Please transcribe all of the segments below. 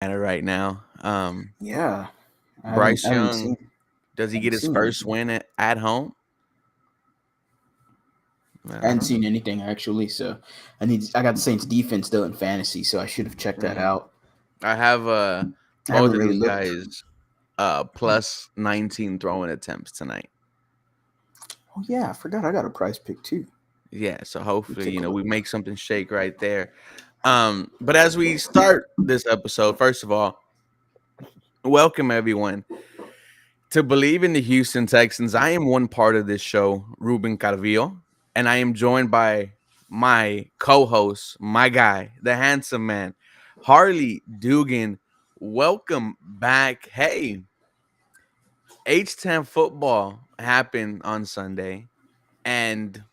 at it right now. Yeah, Bryce I haven't Young, seen does he get haven't his seen first anything. win at home? I I hadn't don't know. seen anything actually, so I got the Saints defense though in fantasy, so I should have checked that Mm. out. I have I both haven't of really these looked. guys plus 19 throwing attempts tonight. Oh yeah, I forgot I got a prize pick too. Yeah, so Let me hopefully, take a we look. make something shake right there. But as we start this episode, first of all, welcome everyone to Believe in the Houston Texans. I am one part of this show, Ruben Carvillo, and I am joined by my co-host, my guy, the handsome man, Harley Dugan. Welcome back. Hey, H10 football happened on Sunday, and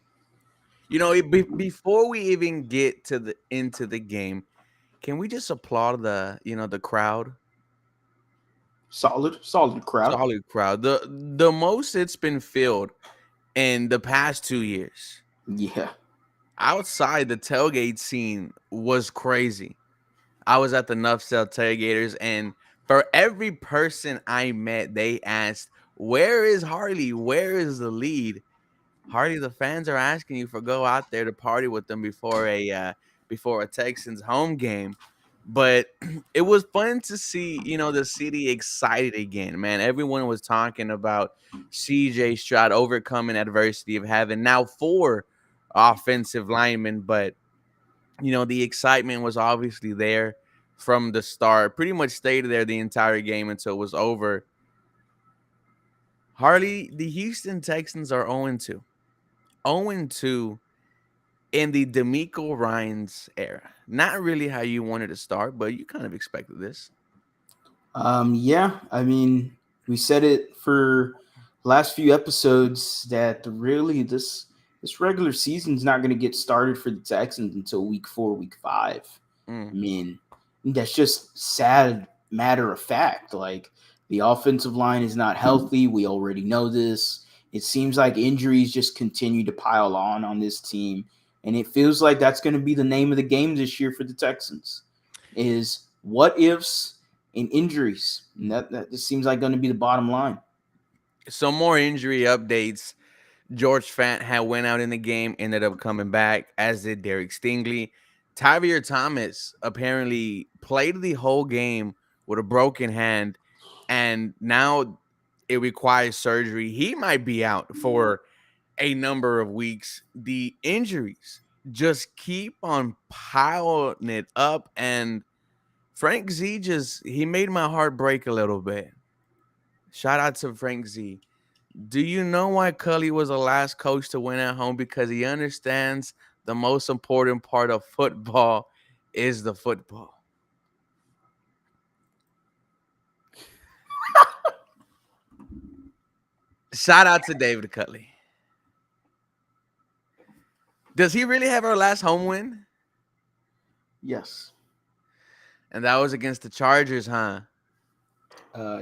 before we even get to the into the game, can we just applaud the crowd? Solid crowd. Solid crowd. The most it's been filled in the past 2 years. Yeah. Outside, the tailgate scene was crazy. I was at the Nuff Cell tailgaters, and for every person I met, they asked, "Where is Harley? Where is the lead?" Harley, the fans are asking you for go out there to party with them before a Texans home game. But it was fun to see, the city excited again, man. Everyone was talking about CJ Stroud overcoming adversity of having now four offensive linemen, but the excitement was obviously there from the start. Pretty much stayed there the entire game until it was over. Harley, the Houston Texans are 0-2. 0-2 in the D'Amico Ryans era. Not really how you wanted to start, but you kind of expected this. Yeah, I mean, we said it for last few episodes that really this regular season's not going to get started for the Texans until week 4, week 5. I Mm. mean, that's just sad matter of fact. Like the offensive line is not healthy. We already know this. It seems like injuries just continue to pile on this team, and it feels like that's going to be the name of the game this year for the Texans. Is what ifs and injuries. And that just seems like going to be the bottom line. Some more injury updates. George Fant had went out in the game, ended up coming back, as did Derek Stingley. Tyvier Thomas apparently played the whole game with a broken hand, and now it requires surgery. He might be out for a number of weeks. The injuries just keep on piling it up, and Frank Z he made my heart break a little bit. Shout out to Frank Z. Do you know why Cully was the last coach to win at home? Because he understands the most important part of football is the football. Shout out to David Cutley. Does he really have our last home win? Yes. And that was against the Chargers, huh?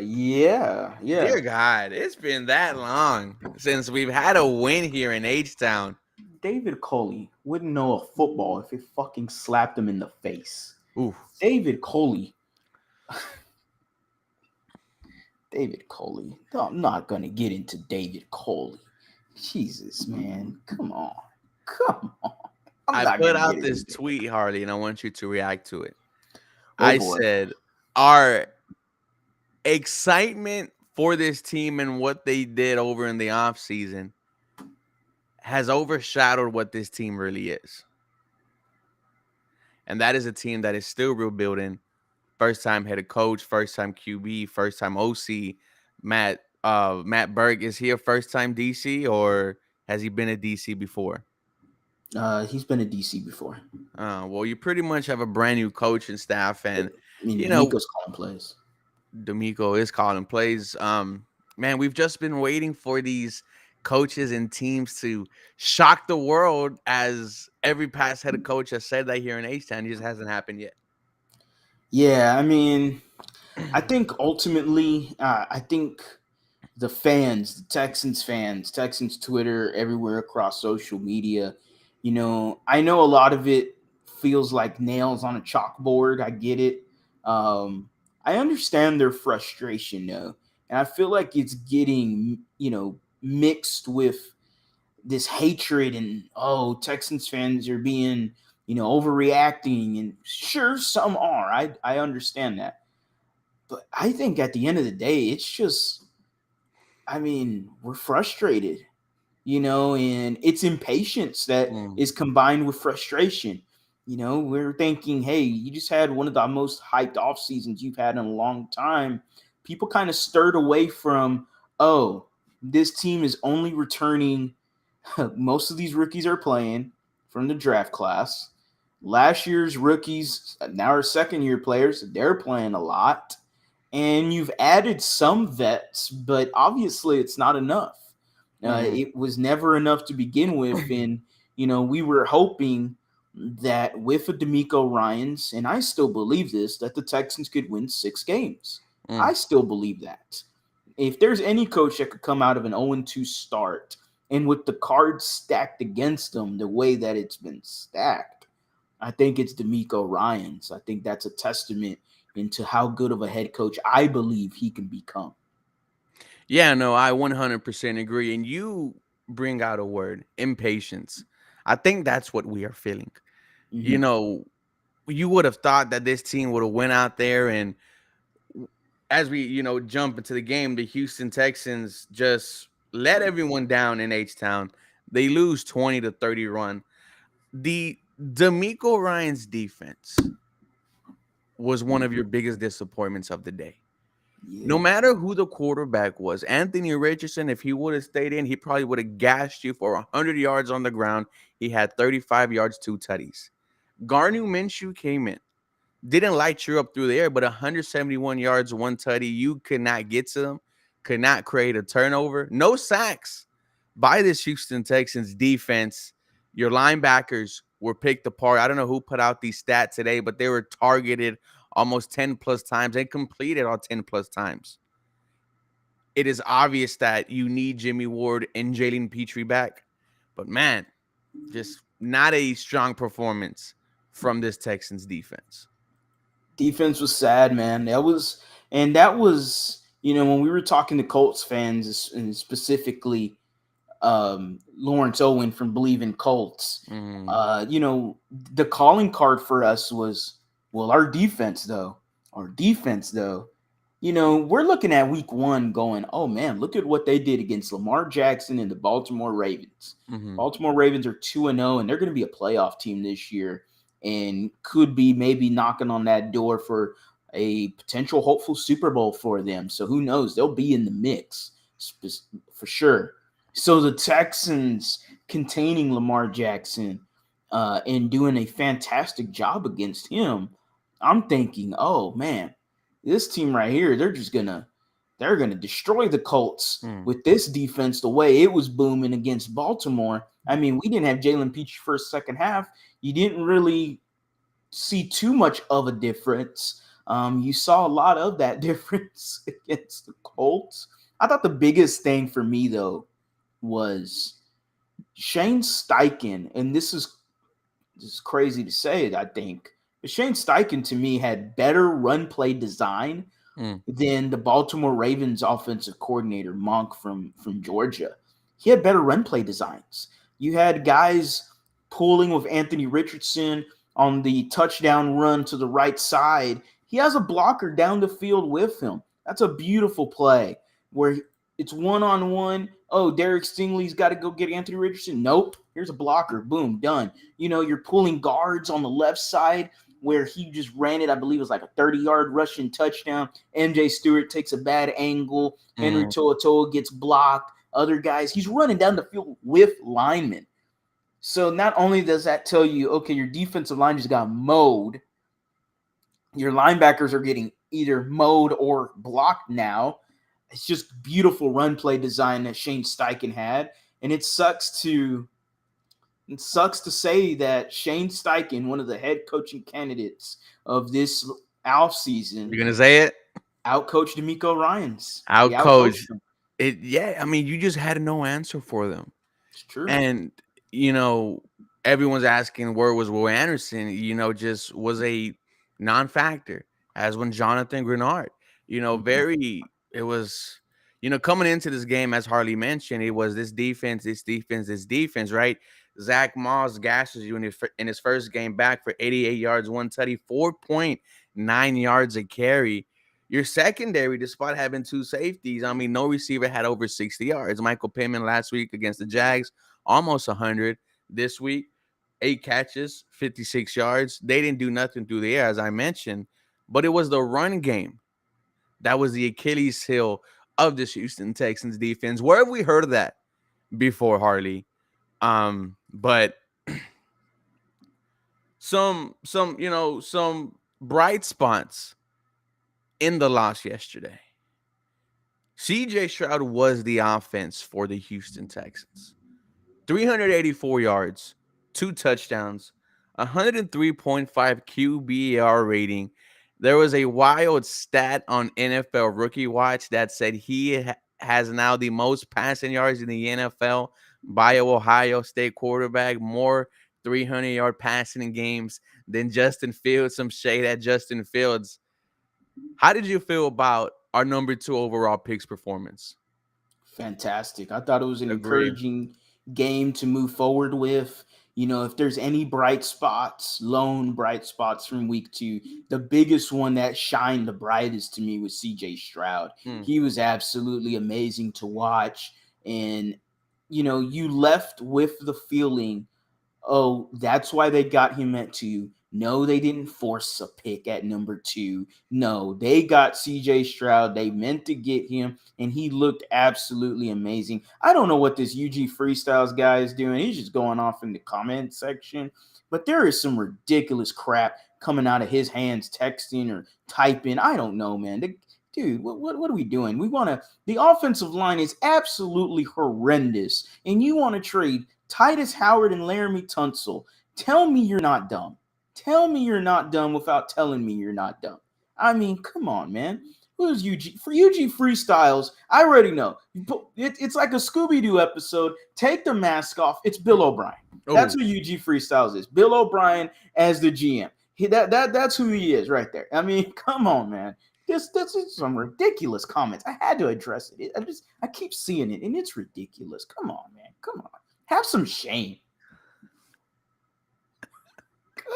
Yeah. Yeah. Dear God, it's been that long since we've had a win here in H Town. David Coley wouldn't know a football if it fucking slapped him in the face. Ooh. David Coley. David Coley. No, I'm not gonna get into David Coley. Jesus, man. Come on. Come on. I'm I not put gonna get out into this David. tweet, Harley, and I want you to react to it. Oh I boy. said, our excitement for this team and what they did over in the offseason has overshadowed what this team really is. And that is a team that is still rebuilding. First time head coach, first time QB, first time OC. Matt Berg, is he a first time DC or has he been a DC before? He's been a DC before. Well, you pretty much have a brand new coaching staff, I and mean, you know D'Amico's calling plays. D'Amico is calling plays. Man, we've just been waiting for these coaches and teams to shock the world, as every past head coach has said that here in H-Town. It just hasn't happened yet. Yeah, I mean, I think ultimately, I think the fans, the Texans fans, Texans Twitter, everywhere across social media, I know a lot of it feels like nails on a chalkboard. I get it. I understand their frustration though, and I feel like it's getting mixed with this hatred and Texans fans are being overreacting, and sure some are. I understand that, but I think at the end of the day, it's just we're frustrated, and it's impatience that Mm, is combined with frustration. We're thinking, hey, you just had one of the most hyped off seasons you've had in a long time. People kind of stirred away from, oh, this team is only returning. Most of these rookies are playing from the draft class. Last year's rookies, now our second year players, they're playing a lot. And you've added some vets, but obviously it's not enough. mhm. It was never enough to begin with. And, we were hoping that with a D'Amico Ryans, and I still believe this, that the Texans could win 6 games. Mm. I still believe that. If there's any coach that could come out of an 0-2 start and with the cards stacked against them the way that it's been stacked, I think it's D'Amico Ryans. I think that's a testament into how good of a head coach I believe he can become. Yeah, no, I 100% agree. And you bring out a word, impatience. I think that's what we are feeling. You Mm-hmm. know, you would have thought that this team would have went out there and as we, jump into the game, the Houston Texans just let everyone down in H-Town. They lose 20-30 run. The D'Amico Ryan's defense was one of your biggest disappointments of the day. No Yeah. matter who the quarterback was, Anthony Richardson, if he would have stayed in, he probably would have gashed you for 100 yards on the ground. He had 35 yards, 2 tutties. Garnu Minshew came in, didn't light you up through the air, but 171 yards, 1 tutty. You could not get to them, could not create a turnover. No sacks by this Houston Texans defense. Your linebackers were picked apart. I don't know who put out these stats today, but they were targeted almost 10 plus times and completed all 10 plus times. It is obvious that you need Jimmy Ward and Jalen Petrie back. But man, just not a strong performance from this Texans defense. Defense was sad, man. That was when we were talking to Colts fans, and specifically Lawrence Owen from Believe in Colts. Mm, The calling card for us was, well, our defense though. We're looking at week one going, oh man, look at what they did against Lamar Jackson and the Baltimore Ravens. mm-hmm, Baltimore Ravens are 2-0, and they're going to be a playoff team this year and could be maybe knocking on that door for a potential hopeful Super Bowl for them. So who knows? They'll be in the mix for sure. So the Texans containing Lamar Jackson and doing a fantastic job against him, I'm thinking, oh man, this team right here, they're gonna destroy the Colts mm. with this defense the way it was booming against Baltimore. We didn't have Jalen Peach first, second half. You didn't really see too much of a difference. You saw a lot of that difference against the Colts. I thought the biggest thing for me though was Shane Steichen, and this is crazy to say it, I think. But Shane Steichen to me had better run play design Mm. than the Baltimore Ravens offensive coordinator Monk from Georgia. He had better run play designs. You had guys pulling with Anthony Richardson on the touchdown run to the right side. He has a blocker down the field with him. That's a beautiful play where it's one-on-one. Oh, Derek Stingley's got to go get Anthony Richardson. Nope. Here's a blocker. Boom, done. You're pulling guards on the left side where he just ran it. I believe it was like a 30-yard rushing touchdown. MJ Stewart takes a bad angle. Henry Mm. To'oTo'o gets blocked. Other guys, he's running down the field with linemen. So not only does that tell you, okay, your defensive line just got mowed, your linebackers are getting either mowed or blocked now. It's just beautiful run play design that Shane Steichen had. And it sucks to say that Shane Steichen, one of the head coaching candidates of this offseason, You're gonna say it? outcoached D'Amico Ryans. He Out coach. outcoached him. It yeah, I mean, you just had no answer for them. It's true. And you know, everyone's asking where was Will Anderson, just was a non-factor. as when Jonathan Grenard. Mhm. It was, coming into this game, as Harley mentioned, it was this defense, this defense, this defense, right? Zach Moss gashes you in his first game back for 88 yards, one tutty, 4.9 yards a carry. Your secondary, despite having two safeties, I mean, no receiver had over 60 yards. Michael Pittman last week against the Jags, almost 100. This week, 8 catches, 56 yards. They didn't do nothing through the air, as I mentioned, but it was the run game that was the Achilles heel of this Houston Texans defense. Where have we heard of that before, Harley? But some bright spots in the loss yesterday. CJ Stroud was the offense for the Houston Texans. 384 yards, 2 touchdowns, 103.5 QBR rating. There was a wild stat on NFL Rookie Watch that said he has now the most passing yards in the NFL by Ohio State quarterback, more 300-yard passing in games than Justin Fields. Some shade at Justin Fields. How did you feel about our number 2 overall picks performance? Fantastic. I thought it was an Agree. encouraging game to move forward with. If there's any bright spots, lone bright spots from week 2, the biggest one that shined the brightest to me was CJ Stroud. Hmm. He was absolutely amazing to watch. And, you left with the feeling, oh, that's why they got him at 2. No, they didn't force a pick at number 2. No, they got CJ Stroud. They meant to get him, and he looked absolutely amazing. I don't know what this UG Freestyles guy is doing. He's just going off in the comment section. But there is some ridiculous crap coming out of his hands, texting or typing. I don't know, man. Dude, what are we doing? The offensive line is absolutely horrendous, and you want to trade Titus Howard and Laramie Tunsil. Tell me you're not dumb. Tell me you're not dumb without telling me you're not dumb. I mean, come on, man. Who's UG? For UG Freestyles, I already know. It's like a Scooby Doo episode. Take the mask off. It's Bill O'Brien. That's Oh, who UG Freestyles is. Bill O'Brien as the GM. That's who he is right there. I mean, come on, man. This is some ridiculous comments. I had to address it. I keep seeing it, and it's ridiculous. Come on, man. Come on. Have some shame.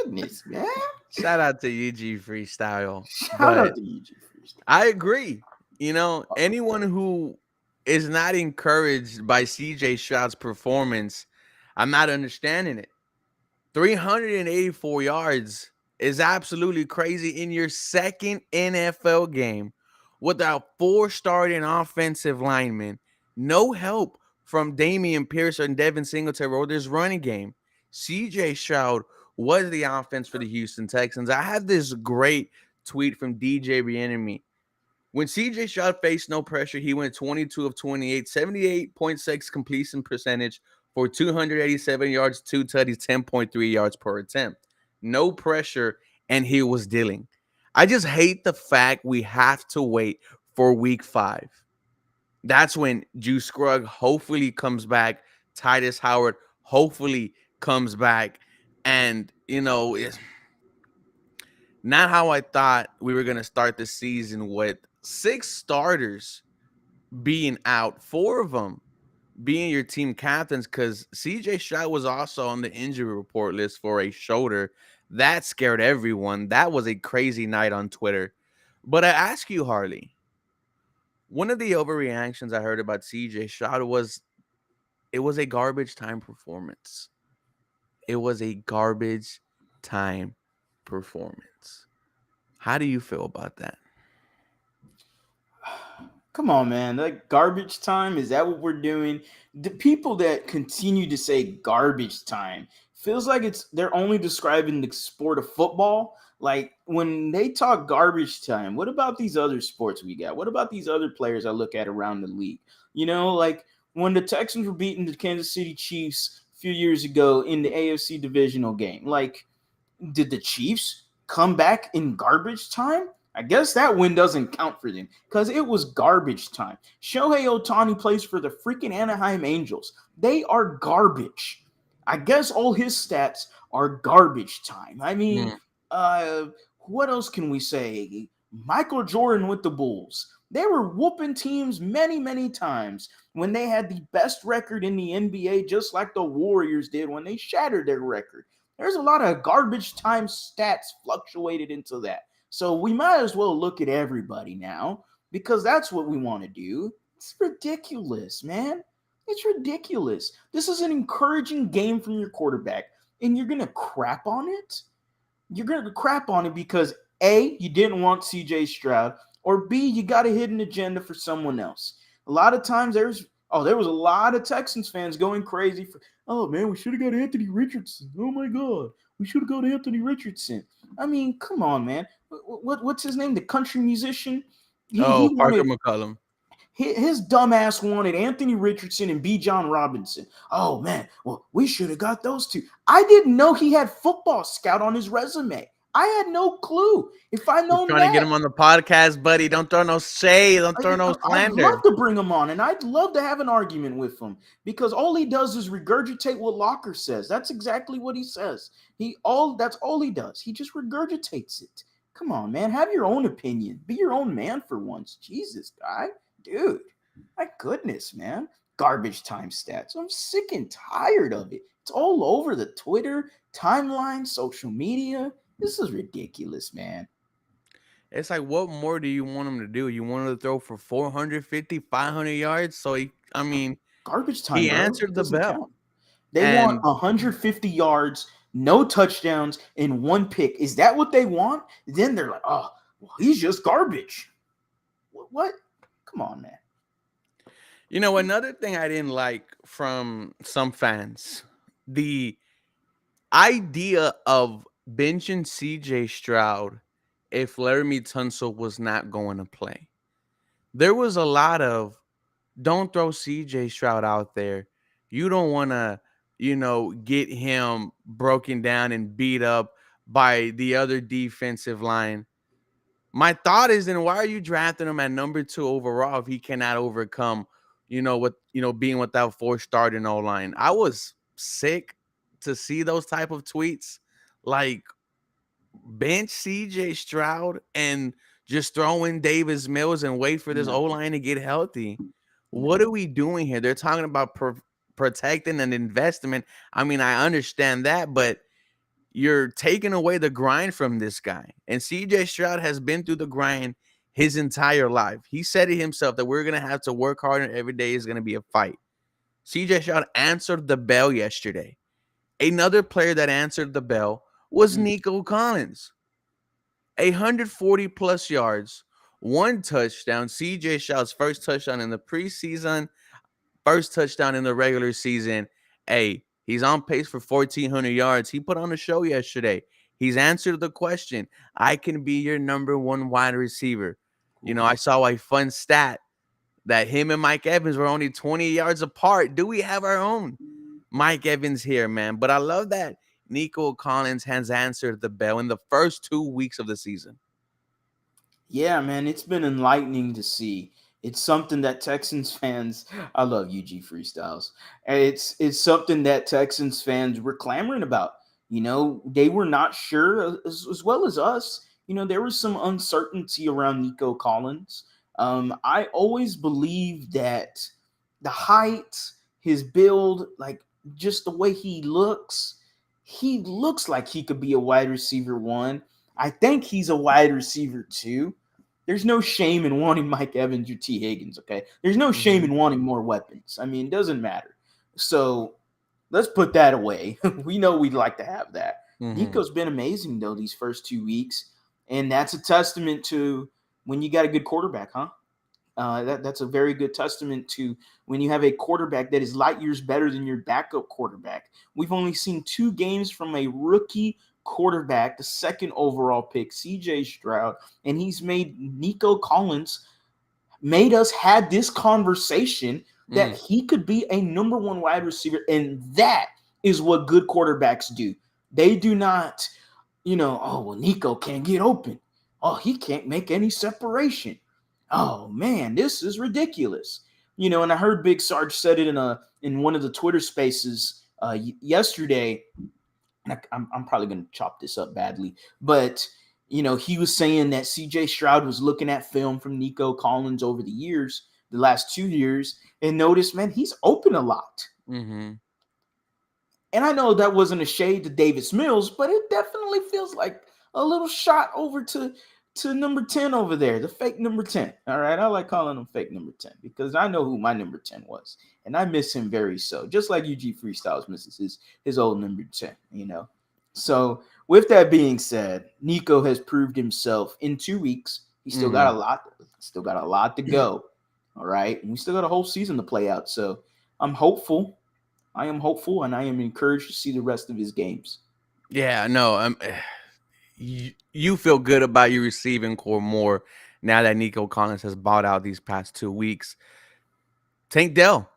Goodness, man. shout out to UG Freestyle. Shout out But to UG Freestyle. I agree. Anyone who is not encouraged by CJ Stroud's performance, I'm not understanding it. 384 yards is absolutely crazy in your second NFL game without 4 starting offensive linemen. No help from Damian Pierce and Devin Singletary or this running game. CJ Stroud was the offense for the Houston Texans. I had this great tweet from DJ Bienemy. When CJ Stroud faced no pressure, he went 22 of 28, 78.6 completion percentage for 287 yards, 2 tutties, 10.3 yards per attempt. No pressure, and he was dealing. I just hate the fact we have to wait for week 5. That's when Juice Scruggs hopefully comes back. Titus Howard hopefully comes back. And, it's not how I thought we were going to start the season with 6 starters being out, 4 of them being your team captains, because CJ Stroud was also on the injury report list for a shoulder. That scared everyone. That was a crazy night on Twitter. But I ask you, Harley, one of the overreactions I heard about CJ Stroud was it was a garbage time performance. It was a garbage time performance. How do you feel about that? Come on, man. Like garbage time, is that what we're doing? The people that continue to say garbage time feels like they're only describing the sport of football. Like when they talk garbage time, what about these other sports we got? What about these other players I look at around the league? Like when the Texans were beating the Kansas City Chiefs a few years ago in the AFC divisional game. Like, did the Chiefs come back in garbage time? I guess that win doesn't count for them because it was garbage time. Shohei Ohtani plays for the freaking Anaheim Angels. They are garbage. I guess all his stats are garbage time. I mean, Hmm. uh, what else can we say? Michael Jordan with the Bulls. They were whooping teams many, many times when they had the best record in the NBA, just like the Warriors did when they shattered their record. There's a lot of garbage time stats fluctuated into that. So we might as well look at everybody now because that's what we want to do. It's ridiculous, man. It's ridiculous. This is an encouraging game from your quarterback, and you're going to crap on it? You're going to crap on it because A, you didn't want CJ Stroud, or B, you got a hidden agenda for someone else. A lot of times there was a lot of Texans fans going crazy for, oh man, we should have got Anthony Richardson. Oh my God, we should have got Anthony Richardson. I mean, come on, man. What's his name? The country musician? He Oh, Parker wanted McCullum. his dumbass wanted Anthony Richardson and B. John Robinson. Oh man, well, we should have got those two. I didn't know he had Football Scout on his resume. I had no clue. If I Just known trying to get that, him on the podcast, buddy. Don't throw no shade. Don't throw no I'd love slander. to bring him on, and I'd love to have an argument with him because all he does is regurgitate what Locker says. That's exactly what he says. That's all he does. He just regurgitates it. Come on, man. Have your own opinion. Be your own man for once. Jesus, guy. Dude. My goodness, man. Garbage time stats. I'm sick and tired of it. It's all over the Twitter, timeline, social media. This is ridiculous, man. It's like, what more do you want him to do? You want him to throw for 450, 500 yards? So, I mean, Garbage time, he bro. answered It the doesn't bell. count. They want And 150 yards, no touchdowns, and one pick. Is that what they want? Then they're like, oh, well, he's just garbage. What? Come on, man. you know, another thing I didn't like from some fans, the idea of benching CJ Stroud if Laramie Tunsil was not going to play. There was a lot of don't throw CJ Stroud out there. You don't want to, get him broken down and beat up by the other defensive line. My thought is, then why are you drafting him at number 2 overall if he cannot overcome, being without 4 starting O line? I was sick to see those type of tweets, like bench CJ Stroud and just throw in Davis Mills and wait for this No. O line to get healthy. No. What are we doing here? They're talking about protecting an investment. I mean, I understand that, but you're taking away the grind from this guy. And CJ Stroud has been through the grind his entire life. He said it himself that we're going to have to work hard and every day is going to be a fight. CJ Stroud answered the bell yesterday. Another player that answered the bell was Nico Collins. 140 plus yards, 1 touchdown. CJ Stroud's first touchdown in the preseason, first touchdown in the regular season. Hey, he's on pace for 1,400 yards. He put on a show yesterday. He's answered the question. I can be your number 1 wide receiver. I saw a fun stat that him and Mike Evans were only 20 yards apart. Do we have our own Mike Evans here, man? But I love that Nico Collins has answered the bell in the first 2 weeks of the season. Yeah, man, it's been enlightening to see. It's something that Texans fans, I love UG Freestyles. It's something that Texans fans were clamoring about. They were not sure as well as us. There was some uncertainty around Nico Collins. I always believed that the height, his build, like just the way he looks like he could be a wide receiver 1. I think he's a wide receiver 2. There's no shame in wanting Mike Evans or T. Higgins, okay? There's no shame in wanting more weapons. I mean, it doesn't matter. So let's put that away. We know we'd like to have that. Nico's been amazing, though, these first 2 weeks. And that's a testament to when you got a good quarterback, huh? That's a very good testament to when you have a quarterback that is light years better than your backup quarterback. We've only seen 2 games from a rookie quarterback, the 2nd overall pick, CJ Stroud, and he's made Nico Collins made us had this conversation that he could be a number 1 wide receiver, and that is what good quarterbacks do. They do not, oh, well, Nico can't get open. Oh, he can't make any separation. Oh man, this is ridiculous. And I heard Big Sarge said it in one of the Twitter spaces yesterday. And I'm probably going to chop this up badly, but he was saying that CJ Stroud was looking at film from Nico Collins over the last 2 years, and noticed, man, he's open a lot. Mm-hmm. And I know that wasn't a shade to Davis Mills, but it definitely feels like a little shot over to number 10 over there, the fake number 10. All right. I like calling him fake number 10 because I know who my number 10 was. And I miss him very so. Just like UG Freestyles misses his old number 10. So with that being said, Nico has proved himself in 2 weeks. He Mm-hmm. still got a lot to go. All right. And we still got a whole season to play out. So I'm hopeful. I am hopeful, and I am encouraged to see the rest of his games. Yeah, no, you feel good about your receiving core more now that Nico Collins has bought out these past 2 weeks. Tank Dell,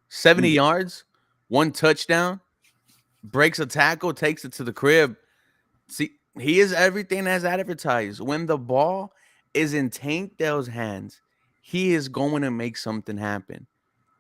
70 Mm. yards, 1 touchdown, breaks a tackle, takes it to the crib. See, he is everything as advertised. When the ball is in Tank Dell's hands, he is going to make something happen.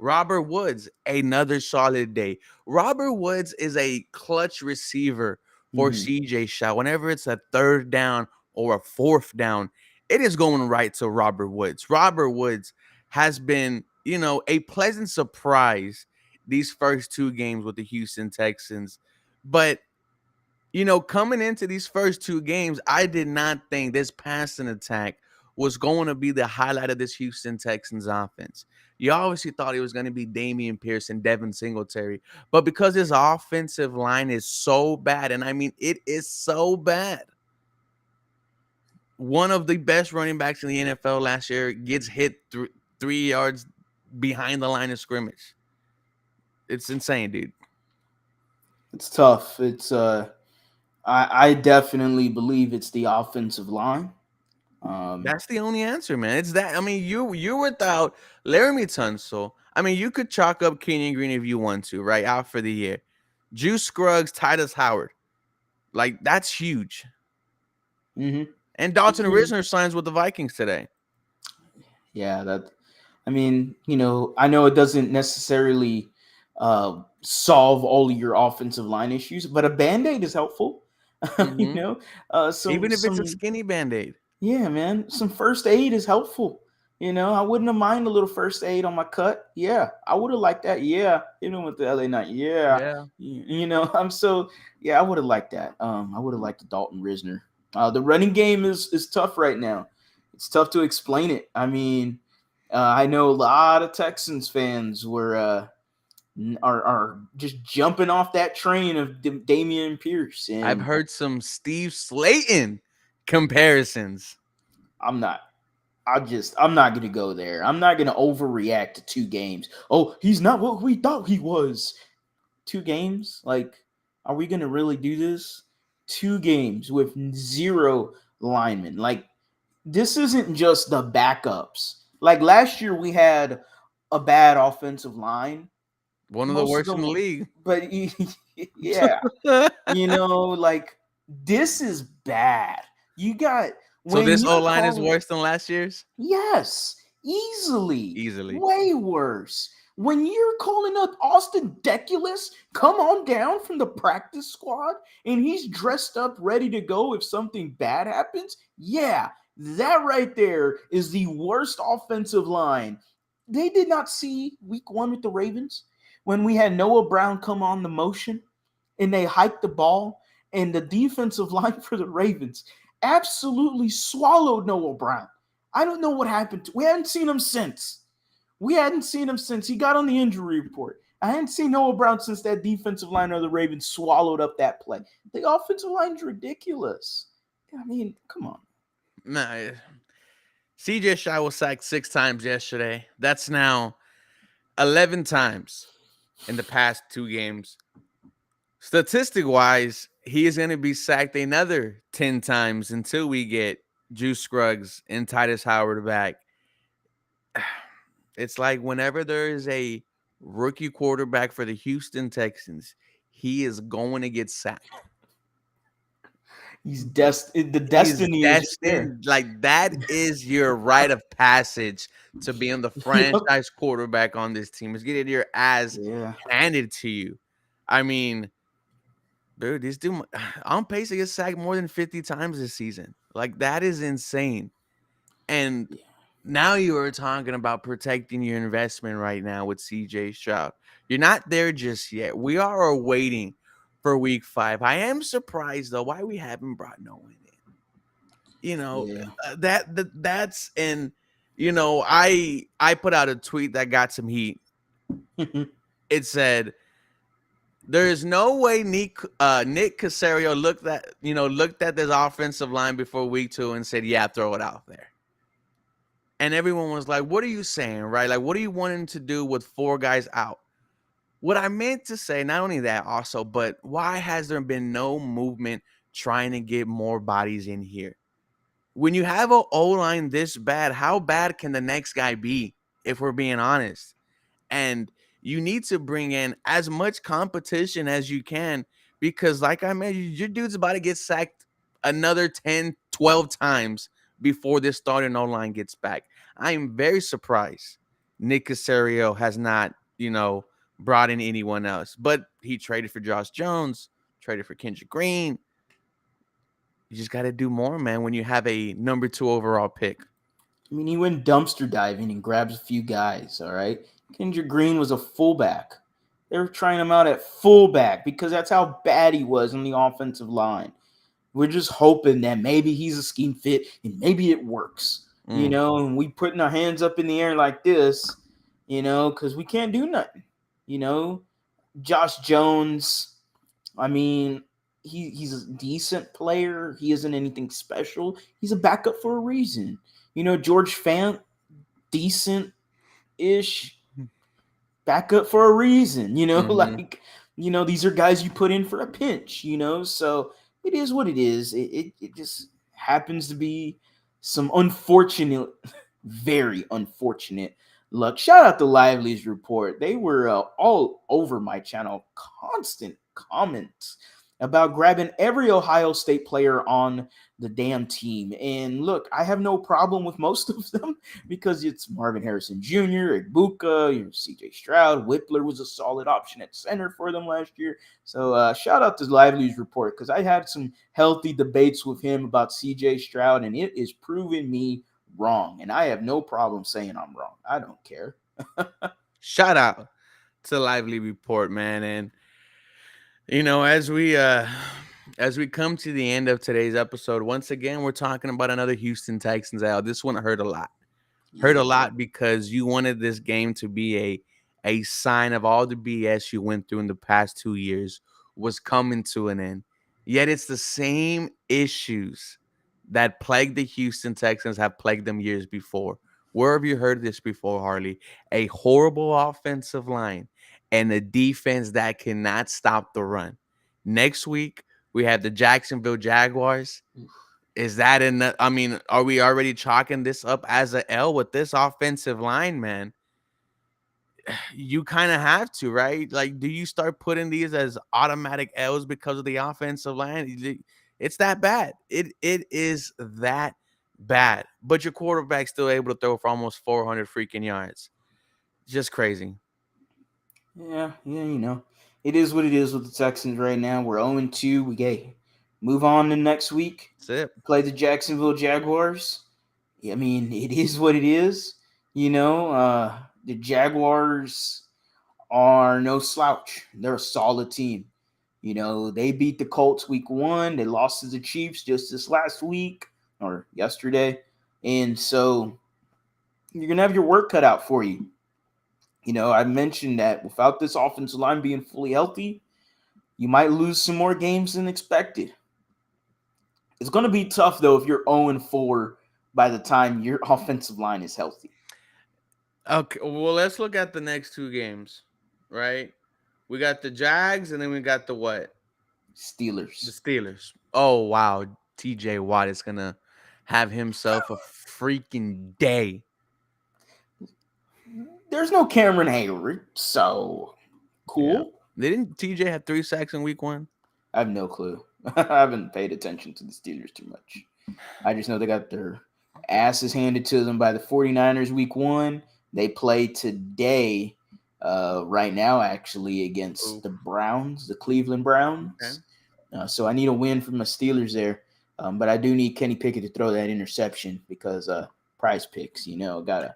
Robert Woods, another solid day. Robert Woods is a clutch receiver for Mm-hmm. CJ Shaw. Whenever it's a third down or a fourth down, it is going right to Robert Woods. Robert Woods has been, a pleasant surprise these first 2 games with the Houston Texans. But coming into these first 2 games, I did not think this passing attack was going to be the highlight of this Houston Texans offense. You obviously thought it was going to be Damian Pierce and Devin Singletary, but because his offensive line is so bad, and I mean, it is so bad. One of the best running backs in the NFL last year gets hit 3 yards behind the line of scrimmage. It's insane, dude. It's tough. I definitely believe it's the offensive line. Um, That's the only answer, man. It's that. I mean, you're without Laramie Tunsil. I mean, you could chalk up Kenyon Green if you want to, right? Out for the year. Juice Scruggs, Titus Howard. Like, that's huge. mhm. And Dalton Yeah, Risner signs with the Vikings today. yeah, that. I mean, I know it doesn't necessarily solve all of your offensive line issues, but a band aid is helpful. you Hmm. know, Even if it's a some skinny band-aid. Yeah, man. Some first aid is helpful. I wouldn't have mind a little first aid on my cut. Yeah, I would have liked that. Yeah, with the LA Knight. Yeah, Yeah. I'm so yeah. I would have liked that. I would have liked the Dalton Risner. The running game is tough right now. It's tough to explain it. I mean, I know a lot of Texans fans are just jumping off that train of Damian Pierce, I've and heard some Steve Slayton comparisons. I'm not. I'm not gonna go there. I'm not gonna overreact to 2 games. Oh, he's not what we thought he was. 2 games? Like, are we gonna really do this? 2 games with zero linemen. Like, this isn't just the backups. Like last year we had a bad offensive line. One of the Most of worst in the them league. but yeah. Like this is bad. You got So when this O you're line is calling worse than last year's? Yes, easily. Easily. Way worse. When you're calling up Austin Deculus, come on down from the practice squad, and he's dressed up, ready to go if something bad happens. Yeah, that right there is the worst offensive line. They did not see week 1 with the Ravens when we had Noah Brown come on the motion and they hiked the ball, and the defensive line for the Ravens absolutely swallowed Noah Brown. I don't know what happened. We haven't seen him since. We hadn't seen him since he got on the injury report. I hadn't seen Noah Brown since that defensive line of the Ravens swallowed up that play. The offensive line's ridiculous. I mean, come on. Nah, CJ Shy was sacked 6 times yesterday. That's now 11 times in the past 2 games. Statistic wise, he is going to be sacked another 10 times until we get Juice Scruggs and Titus Howard back. It's like whenever there is a rookie quarterback for the Houston Texans, he is going to get sacked. He's the He is destiny is just there. destined, like that is your rite of passage to being the Yep. franchise quarterback on this team. Is getting your ass Yeah. handed to you. I mean, dude, this dude on pace to get sacked more than 50 times this season. Like that is insane. And now you are talking about protecting your investment right now with CJ Stroud. You're not there just yet. We are waiting for week 5. I am surprised though why we haven't brought no one in. You know, Yeah. that's and you know, I put out a tweet that got some heat. Yeah. It said there is no way Nick Casario looked at this offensive line before week 2 and said, "Yeah, throw it out there." And everyone was like, "What are you saying, right? Like, what are you wanting to do with 4 guys out?" What I meant to say, not only that, also, but why has there been no movement trying to get more bodies in here? When you have a O line this bad, how bad can the next guy be? If we're being honest, and you need to bring in as much competition as you can because like I mentioned, your dude's about to get sacked another 10, 12 times before this starting O-line gets back. I am very surprised Nick Casario has not, brought in anyone else, but he traded for Josh Jones, traded for Kendrick Green. You just got to do more, man, when you have a number 2 overall pick. I mean, he went dumpster diving and grabbed a few guys, all right? Kendrick Green was a fullback. They were trying him out at fullback because that's how bad he was on the offensive line. We're just hoping that maybe he's a scheme fit and maybe it works, Mm. and we putting our hands up in the air like this, because we can't do nothing, you know. Josh Jones, I mean, he's a decent player. He isn't anything special. He's a backup for a reason. George Fant, decent ish backup for a reason, Mm-hmm. these are guys you put in for a pinch, so it is what it is. It just happens to be some unfortunate, very unfortunate luck. Shout out to Lively's report. They were all over my channel, constant comments about grabbing every Ohio State player on the damn team. And look, I have no problem with most of them because it's Marvin Harrison Jr., Igbuka, CJ Stroud. Whippler was a solid option at center for them last year. So shout out to Lively's report because I had some healthy debates with him about CJ Stroud, and it is proving me wrong. And I have no problem saying I'm wrong. I don't care. Shout out to Lively Report, man. And as we come to the end of today's episode, once again, we're talking about another Houston Texans out. This one hurt a lot. Hurt a Yeah. lot because you wanted this game to be a sign of all the BS you went through in the past 2 years was coming to an end. Yet it's the same issues that plagued the Houston Texans have plagued them years before. Where have you heard this before, Harley? A horrible offensive line and a defense that cannot stop the run. Next week, we have the Jacksonville Jaguars. Is that enough? I mean, are we already chalking this up as a L with this offensive line, man? You kind of have to, right? Like, do you start putting these as automatic L's because of the offensive line? It's that bad. It is that bad. But your quarterback's still able to throw for almost 400 freaking yards. Just crazy. Yeah, it is what it is with the Texans right now. We're 0-2. We move on to next week. That's it. Play the Jacksonville Jaguars. I mean, it is what it is. The Jaguars are no slouch. They're a solid team. They beat the Colts week 1. They lost to the Chiefs just this last week or yesterday. And so you're going to have your work cut out for you. I mentioned that without this offensive line being fully healthy, you might lose some more games than expected. It's going to be tough, though, if you're 0-4 by the time your offensive line is healthy. Okay, well, let's look at the next 2 games, right? We got the Jags, and then we got the what? The Steelers. Steelers. Oh wow, TJ Watt is gonna have himself a freaking day. There's no Cameron Hayward, so Yeah. cool. Didn't TJ have 3 sacks in week 1? I have no clue. I haven't paid attention to the Steelers too much. I just know they got their asses handed to them by the 49ers week 1. They play today, right now, actually, against Oof. the Browns, the Cleveland Okay. Browns. So I need a win from my Steelers there. But I do need Kenny Pickett to throw that interception because Prize Picks, gotta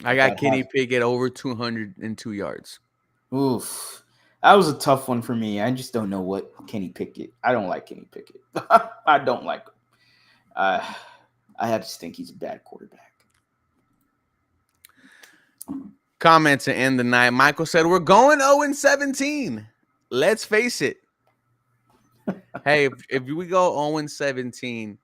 I got gotta Kenny have. Pickett over 202 yards. Oof, that was a tough one for me. I just don't know what Kenny Pickett. I don't like Kenny Pickett. I don't like him. Uh, I just think he's a bad quarterback. Comment to end the night. Michael said, "We're going 0-17. Let's face it. Hey, if we go 0-17,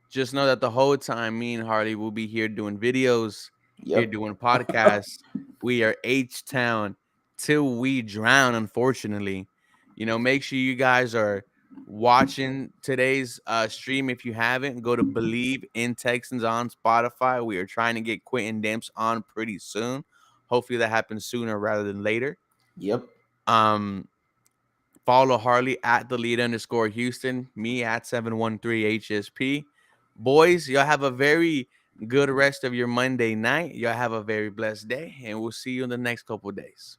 just know that the whole time me and Harley will be here doing videos, here Yep. doing podcasts. We are H-Town till we drown, unfortunately. Make sure you guys are watching today's stream. If you haven't, go to Believe in Texans on Spotify. We are trying to get Quentin Demps on pretty soon. Hopefully that happens sooner rather than later. Yep. Um, Follow Harley at the lead _ Houston, me at 713 HSP. Boys, y'all have a very good rest of your Monday night. Y'all have a very blessed day, and we'll see you in the next couple of days.